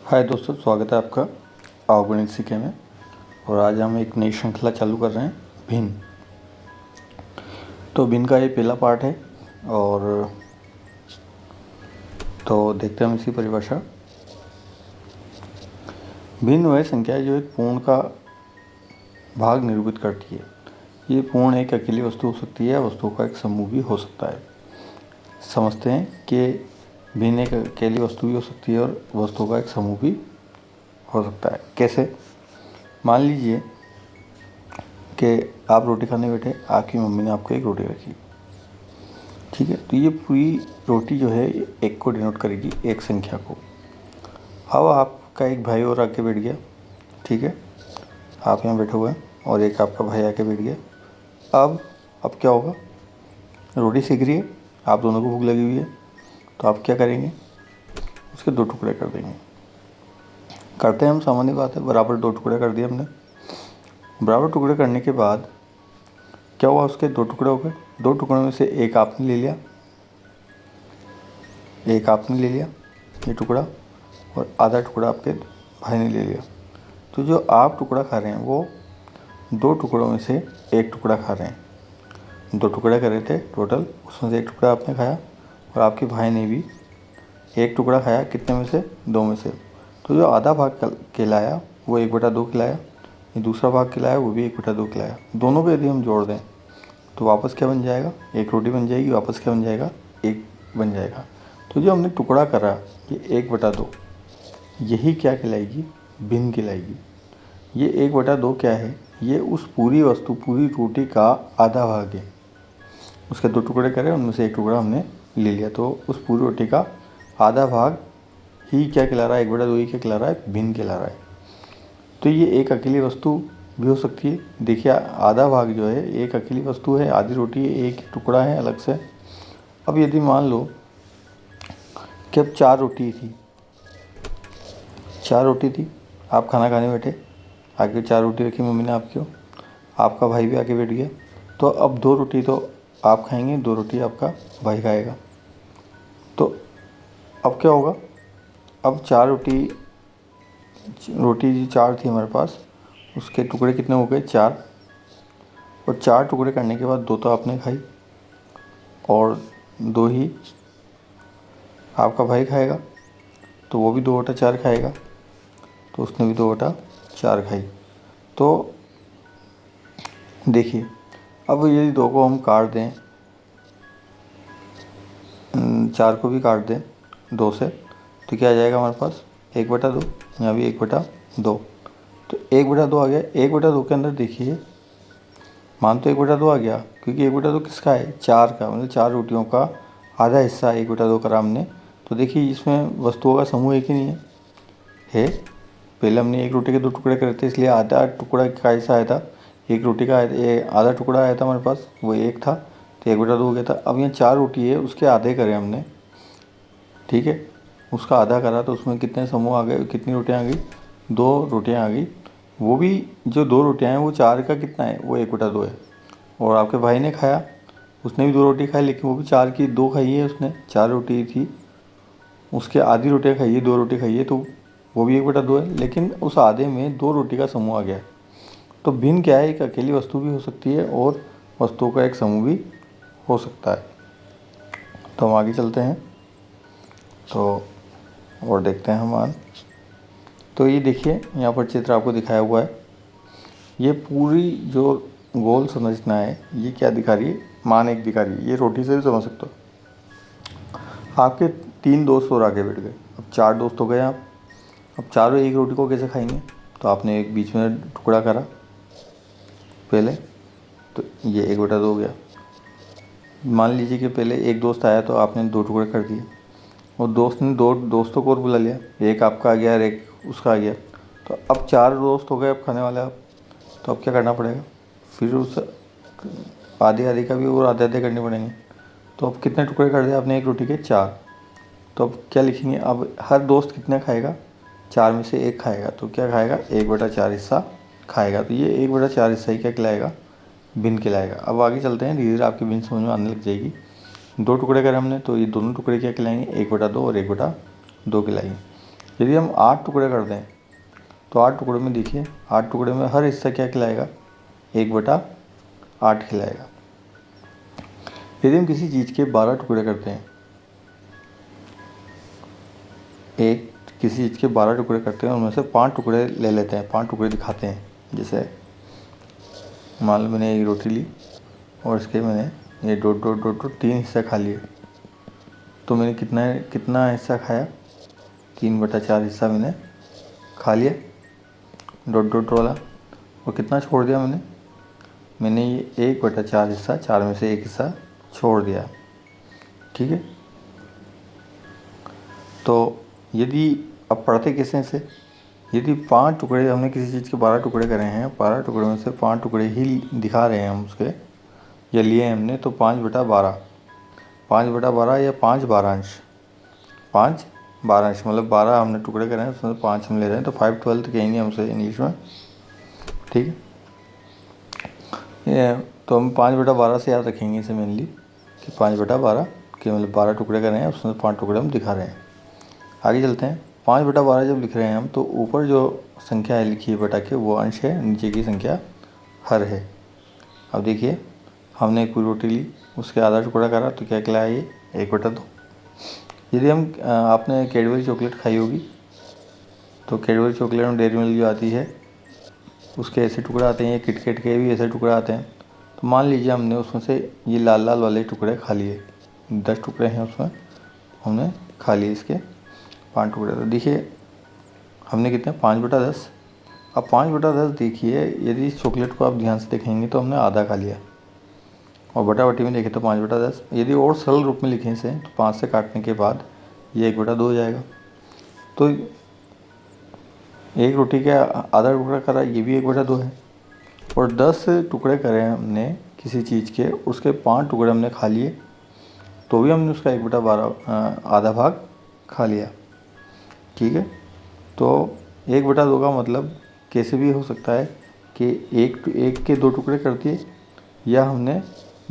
हाय दोस्तों, स्वागत है आपका आओ गणित सीखे में। और आज हम एक नई श्रृंखला चालू कर रहे हैं, भिन्न। तो भिन्न का ये पहला पार्ट है और तो देखते हैं हम इसकी परिभाषा। भिन्न वह संख्या है जो एक पूर्ण का भाग निरूपित करती है। ये पूर्ण एक अकेली वस्तु हो सकती है या वस्तुओं का एक समूह भी हो सकता है। समझते हैं कि भिन्न एक अकेली वस्तु भी हो सकती है और वस्तुओं का एक समूह भी हो सकता है। कैसे? मान लीजिए कि आप रोटी खाने बैठे, आपकी मम्मी ने आपको एक रोटी रखी, ठीक है। तो ये पूरी रोटी जो है एक को डिनोट करेगी, एक संख्या को। अब आपका एक भाई और आके बैठ गया, ठीक है। आप यहाँ बैठे हुए हैं और एक आपका भाई आके बैठ गया। अब क्या होगा? रोटी सेक रही है, आप दोनों को भूख लगी हुई है, तो आप क्या करेंगे? उसके दो टुकड़े कर देंगे। करते हैं हम, सामान्य बात है। बराबर दो टुकड़े कर दिए हमने। बराबर टुकड़े करने के बाद क्या हुआ? उसके दो टुकड़े हो गए। दो टुकड़ों में से एक आपने ले लिया, ये टुकड़ा, और आधा टुकड़ा आपके भाई ने ले लिया। तो जो आप टुकड़ा खा रहे हैं वो दो टुकड़ों में से एक टुकड़ा खा रहे हैं। दो टुकड़े कर रहे थे टोटल, उसमें से एक टुकड़ा आपने खाया और आपके भाई ने भी एक टुकड़ा खाया। कितने में से? दो में से। तो जो आधा भाग खिलाया वो 1/2 खिलाया, ये दूसरा भाग खिलाया वो भी 1/2 खिलाया। दोनों को यदि हम जोड़ दें तो वापस क्या बन जाएगा? एक रोटी बन जाएगी। वापस क्या बन जाएगा? एक बन जाएगा। तो जो हमने टुकड़ा करा ये 1/2, यही क्या कहलाएगी? भिन्न कहलाएगी। ये 1/2 क्या है? ये उस पूरी वस्तु, पूरी रोटी का आधा भाग है। उसके दो टुकड़े करे, उनमें से एक टुकड़ा हमने ले लिया, तो उस पूरी रोटी का आधा भाग ही क्या कहला रहा है? 1/2 ही क्या कहला रहा है? भिन्न कहला रहा है। तो ये एक अकेली वस्तु भी हो सकती है। देखिए, आधा भाग जो है एक अकेली वस्तु है, आधी रोटी है, एक टुकड़ा है अलग से। अब यदि मान लो कि अब 4 रोटी थी, आप खाना खाने बैठे, आगे 4 रोटी रखी मम्मी ने आपकी, आपका भाई भी आके बैठ गया। तो अब 2 रोटी तो आप खाएंगे, 2 रोटी आपका भाई खाएगा। तो अब क्या होगा? अब 4 रोटी जो 4 थी हमारे पास, उसके टुकड़े कितने हो गए? 4। और 4 टुकड़े करने के बाद 2 तो आपने खाई और 2 ही आपका भाई खाएगा, तो वो भी 2/4 खाएगा, तो उसने भी 2/4 खाई। तो देखिए, अब यदि 2 को हम काट दें, 4 को भी काट दें 2 से, तो क्या आ जाएगा हमारे पास? 1/2। यहाँ भी 1/2। तो 1/2 आ गया। 1/2 के अंदर देखिए, मान तो 1/2 आ गया, क्योंकि 1/2 किसका है? 4 का। मतलब 4 रोटियों का आधा हिस्सा 1/2 करा हमने। तो देखिए, इसमें वस्तुओं का समूह एक ही नहीं है। पहले हमने एक रोटी के 2 टुकड़े करे थे, इसलिए आधा टुकड़ा का हिस्सा आया था, एक रोटी का आधा टुकड़ा आया था हमारे पास, वो एक था, तो 1/2 हो गया था। अब यहाँ 4 रोटी है, उसके आधे करे हमने, ठीक है। उसका आधा करा तो उसमें कितने समूह आ गए? कितनी रोटियाँ आ गई? 2 रोटियाँ आ गई। वो भी जो 2 रोटियाँ हैं वो 4 का कितना है? वो 1/2 है। और आपके भाई ने खाया, उसने भी 2 रोटी खाई, लेकिन वो भी 4 की 2 खाई है उसने। 4 रोटी थी, उसके आधी रोटियाँ खाई है, 2 रोटी खाई है, तो वो भी 1/2 है। लेकिन उस आधे में 2 रोटी का समूह आ गया। तो भिन्न क्या है? एक अकेली वस्तु भी हो सकती है और वस्तुओं का एक समूह भी हो सकता है। तो हम आगे चलते हैं तो और देखते हैं हम। तो ये देखिए, यहाँ पर चित्र आपको दिखाया हुआ है। ये पूरी जो गोल संरचना है, ये क्या दिखा रही है? मान एक दिखा रही है। ये रोटी से भी समझ सकते हो। आपके 3 दोस्त और आगे बैठ गए। अब 4 दोस्त हो गए आप। अब चारों एक रोटी को कैसे खाएंगे? तो आपने एक बीच में टुकड़ा करा पहले, तो ये 1/2 हो गया। मान लीजिए कि पहले एक दोस्त आया तो आपने 2 टुकड़े कर दिए, और दोस्त ने 2 दोस्तों को और बुला लिया, एक आपका आ गया और एक उसका आ गया। तो अब 4 दोस्त हो गए अब खाने वाले आप। तो अब क्या करना पड़ेगा? फिर उस आधे आधे का भी और आधे आधे करने पड़ेंगे। तो अब कितने टुकड़े कर दिए आपने एक रोटी के? 4। तो अब क्या लिखेंगे? अब हर दोस्त कितने खाएगा? 4 में से एक खाएगा, तो क्या खाएगा? 1/4 हिस्सा खाएगा। तो ये 1/4 हिस्सा ही क्या खिलाएगा? भिन्न खिलाएगा। अब आगे चलते हैं, धीरे धीरे आपकी भिन्न समझ में आने लग जाएगी। 2 टुकड़े करे हमने, तो ये दोनों टुकड़े क्या खिलाएंगे? 1/2 और 1/2 खिलाएंगे। यदि हम 8 टुकड़े कर दें तो 8 टुकड़े में देखिए 8 टुकड़े में हर हिस्सा क्या खिलाएगा, 1/8 खिलाएगा। यदि हम किसी चीज़ के 12 टुकड़े करते हैं, किसी चीज़ के 12 टुकड़े करते हैं, उनमें से 5 टुकड़े ले लेते हैं, 5 टुकड़े दिखाते हैं। जैसे मान लो मैंने एक रोटी ली और इसके मैंने ये डॉट डॉट डॉट डॉट 3 हिस्सा खा लिए, तो मैंने कितना हिस्सा खाया, 3/4 हिस्सा मैंने खा लिया डॉट डॉट वाला। और कितना छोड़ दिया मैंने ये 1/4 हिस्सा, 4 में से 1 हिस्सा छोड़ दिया। ठीक है, तो यदि अब पढ़ते कैसे से, यदि 5 टुकड़े हमने किसी चीज़ के 12 टुकड़े करे हैं, 12 टुकड़े में से 5 टुकड़े ही दिखा रहे हैं हम उसके या लिए हमने, तो 5/12, 5/12 या 5 12अंश, 5 12अंश मतलब 12 हमने टुकड़े करे हैं, उसमें 5 हम ले रहे हैं, तो 5/12 कहेंगे हमसे इंग्लिश में। ठीक है, तो हम 5/12 से याद रखेंगे इसे मेनली कि 5/12 के मतलब 12 टुकड़े करे हैं, उसमें 5 टुकड़े हम दिखा रहे हैं। आगे चलते हैं। 5/12 जब लिख रहे हैं हम, तो ऊपर जो संख्या है लिखी है बटा के, वो अंश है, नीचे की संख्या हर है। अब देखिए हमने एक पूरी रोटी ली, उसके आधा टुकड़ा करा, तो क्या कहलाया ये, 1/2। यदि हम आपने कैडबरी चॉकलेट खाई होगी, तो कैडबरी चॉकलेट में डेयरी मिल्क जो आती है उसके ऐसे टुकड़े आते हैं, किटकैट के भी ऐसे टुकड़े आते हैं। तो मान लीजिए हमने उसमें से ये लाल लाल वाले टुकड़े खा लिए, 10 टुकड़े हैं उसमें, हमने खा लिए इसके 5 टुकड़े। तो देखिए हमने कितने, 5/10। अब 5/10 देखिए, यदि इस चॉकलेट को आप ध्यान से देखेंगे तो हमने आधा खा लिया, और बटा-बटी में देखें तो 5/10। यदि और सरल रूप में लिखें इसे, तो 5 से काटने के बाद ये 1/2 हो जाएगा। तो एक रोटी का आधा टुकड़ा करा, ये भी 1/2 है। और 10 टुकड़े करे हमने किसी चीज़ के, उसके 5 टुकड़े हमने खा लिए, तो भी हमने उसका 1/12 आधा भाग खा लिया। ठीक है, तो 1/2 का मतलब कैसे भी हो सकता है कि एक के 2 टुकड़े कर दिए, या हमने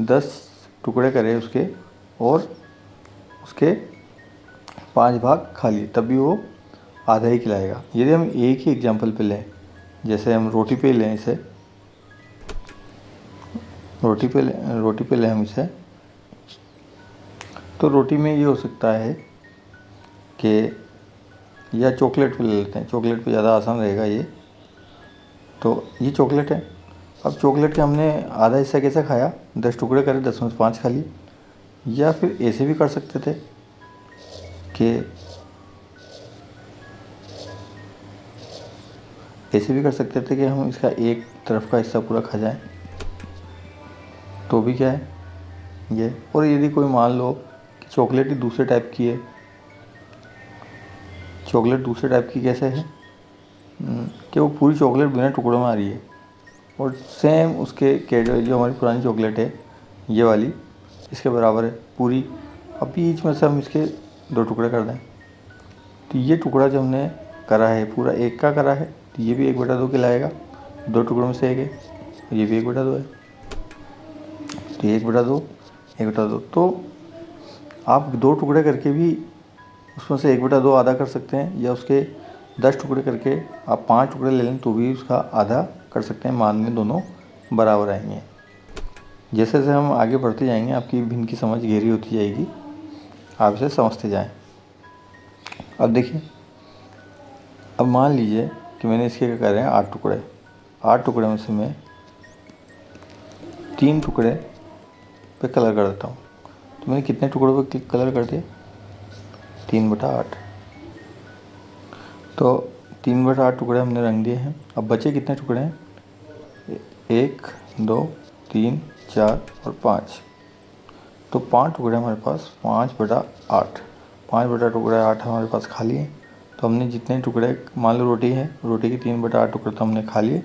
10 टुकड़े करे उसके और उसके 5 भाग खा लिए, तब भी वो आधा ही खिलाएगा। यदि हम एक ही एग्जाम्पल पे लें, जैसे हम रोटी पे लें इसे, रोटी पे लें हम इसे, तो रोटी में ये हो सकता है कि, या चॉकलेट पे ले लेते हैं, चॉकलेट पे ज़्यादा आसान रहेगा ये। तो ये चॉकलेट है, अब चॉकलेट के हमने आधा हिस्सा कैसे खाया, 10 टुकड़े करे, 10 में से 5 खा लिए। या फिर ऐसे भी कर सकते थे कि हम इसका एक तरफ का हिस्सा पूरा खा जाएं, तो भी क्या है ये। और यदि कोई मान लो कि चॉकलेट ही दूसरे टाइप की है, चॉकलेट दूसरे टाइप की कैसे है कि वो पूरी चॉकलेट बिना टुकड़ों में आ रही है, और सेम उसके कैडबरी जो हमारी पुरानी चॉकलेट है ये वाली, इसके बराबर है पूरी। अब बीच में से हम इसके 2 टुकड़े कर दें, तो ये टुकड़ा जो हमने करा है पूरा एक का करा है, तो ये भी 1/2 कहलाएगा, 2 टुकड़ों में से एक है, ये भी 1/2 है, तो 1/2। तो आप 2 टुकड़े करके भी उसमें से 1/2 आधा कर सकते हैं, या उसके 10 टुकड़े करके आप 5 टुकड़े ले लें तो भी उसका आधा कर सकते हैं। मान में दोनों बराबर आएंगे। जैसे जैसे हम आगे बढ़ते जाएंगे, आपकी भिन्न की समझ गहरी होती जाएगी, आप इसे समझते जाएं। अब देखिए, अब मान लीजिए कि मैंने इसके क्या कर रहे हैं 8 टुकड़े, 8 टुकड़े में से मैं 3 टुकड़े पे कलर कर देता हूँ। तो मैंने कितने टुकड़ों पे कलर कर दिए, 3/8। तो 3/8 टुकड़े हमने रंग दिए हैं। अब बचे कितने टुकड़े हैं, 1 2 3 4 और 5। तो 5 टुकड़े हमारे पास, 5/8, 5/8 हमारे पास खा लिए। तो हमने जितने टुकड़े, मान लो रोटी है, रोटी के 3/8 टुकड़े तो हमने खा लिए,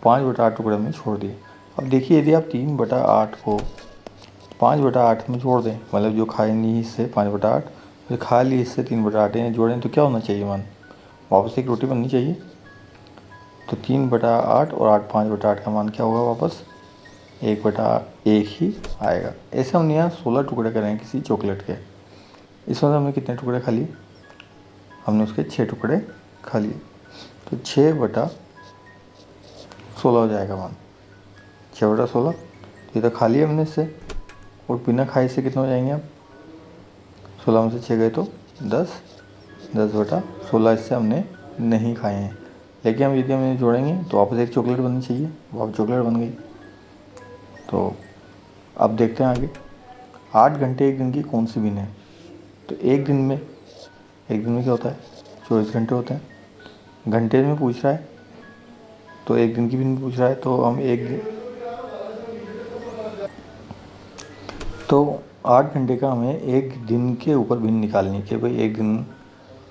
5/8 टुकड़े हमने छोड़ दिए। अब देखिए, यदि आप 3/8 को 5/8 में जोड़ दें, मतलब जो खाए नहीं हिस्से 5/8, जो खा लिए हिस्से 3/8 हैं, जोड़ें तो क्या होना चाहिए मान, वापस एक रोटी बननी चाहिए। तो 3/8 और 8 5/8 का मान क्या होगा, वापस 1/1 ही आएगा। ऐसे हमने यहाँ 16 टुकड़े करें किसी चॉकलेट के। इसमें हमने कितने टुकड़े खा लिए, हमने उसके 6 टुकड़े खा लिए। तो 6/16 हो जाएगा मान, 6/16 ये तो खा लिए हमने इससे, और बिना खाए से कितने हो जाएंगे अब, 16 में से 6 गए तो 10, 10/16 इससे हमने नहीं खाए हैं। लेकिन हम यदि हम इन्हें जोड़ेंगे तो वापस एक चॉकलेट बननी चाहिए, वो अब चॉकलेट बन गई। तो अब देखते हैं आगे, 8 घंटे एक दिन की कौन सी दिन है। तो एक दिन में क्या होता है, 24 घंटे होते हैं। घंटे में पूछ रहा है तो एक दिन की भी नहीं पूछ रहा है, तो हम तो 8 घंटे का हमें एक दिन के ऊपर भिन्न निकालनी है कि भाई एक दिन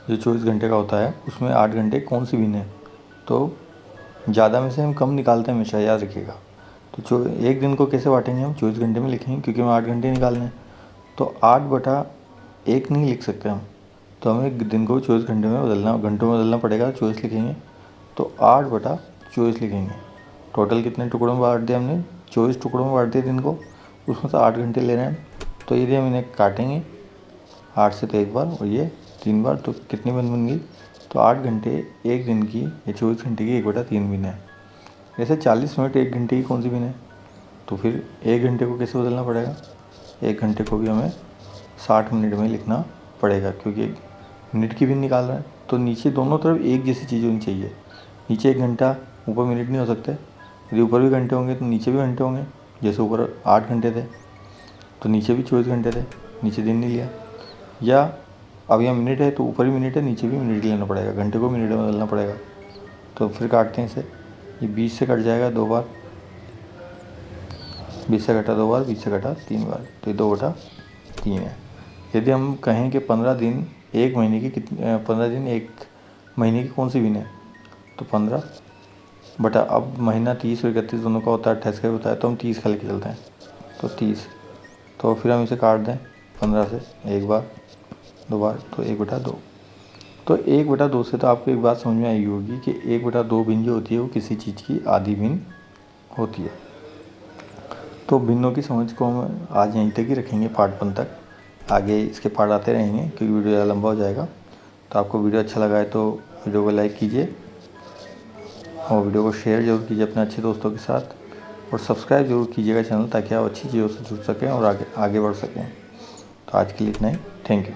जो 24 घंटे का होता है उसमें 8 घंटे कौन सी भिन्न है। तो ज़्यादा में से हम कम निकालते हैं हमेशा, याद रखिएगा। तो एक दिन को कैसे बांटेंगे हम, 24 घंटे में लिखेंगे क्योंकि हमें 8 घंटे निकालने हैं। तो 8/1 नहीं लिख सकते हम, तो हमें दिन को 24 घंटे में बदलना, घंटों में बदलना पड़ेगा। 24 लिखेंगे तो 8/24 लिखेंगे। टोटल कितने टुकड़ों में बांट दिया हमने, 24 टुकड़ों में बांट दिया दिन को, उसमें से 8 घंटे ले रहे हैं। तो यदि हम इन्हें काटेंगे 8 से तो एक बार और ये 3 बार, तो कितनी बन गई, तो 8 घंटे एक दिन की, या 24 घंटे की 1/3 भिन्न है। जैसे 40 मिनट एक घंटे की कौन सी भिन्न है, तो फिर एक घंटे को कैसे बदलना पड़ेगा, एक घंटे को भी हमें 60 मिनट में लिखना पड़ेगा, क्योंकि मिनट की भी निकाल रहा है। तो नीचे दोनों तरफ एक जैसी चीज़ होनी चाहिए, नीचे 1 घंटा ऊपर मिनट नहीं हो सकते। यदि ऊपर भी घंटे होंगे तो नीचे भी घंटे होंगे। जैसे ऊपर 8 घंटे थे तो नीचे भी 24 घंटे थे, नीचे दिन नहीं लिया। या अब यहाँ मिनट है तो ऊपर भी मिनट है, नीचे भी मिनट लेना पड़ेगा, घंटे को मिनट में बदलना पड़ेगा। तो फिर काटते हैं इसे, ये 20 से कट जाएगा 2 बार, 20 से कटा 2 बार, 20 से कटा 3 बार, तो ये 2/3 है। यदि हम कहें कि 15 दिन एक महीने की 15 दिन एक महीने की कौन सी भिन्न है, तो 15 बटा, अब महीना 30 और 31 दोनों का होता है, 28 का भी होता है, तो हम 30 का लेके चलते हैं। तो 30, तो फिर हम इसे काट दें 15 से, एक बार 2 बार, तो 1/2। तो 1/2 से तो आपको एक बात समझ में आई होगी कि 1/2 भिन्न जो होती है वो किसी चीज़ की आधी भिन्न होती है। तो भिन्नों की समझ को हम आज यहीं तक ही रखेंगे, पार्ट 1 तक। आगे इसके पार्ट आते रहेंगे क्योंकि वीडियो ज़्यादा लंबा हो जाएगा। तो आपको वीडियो अच्छा लगा है तो वीडियो को लाइक कीजिए और वीडियो को शेयर जरूर कीजिए अपने अच्छे दोस्तों के साथ, और सब्सक्राइब जरूर कीजिएगा चैनल, ताकि आप अच्छी चीज़ों से जुड़ सकें और आगे बढ़ सकें। तो आज के लिए इतना ही, थैंक यू।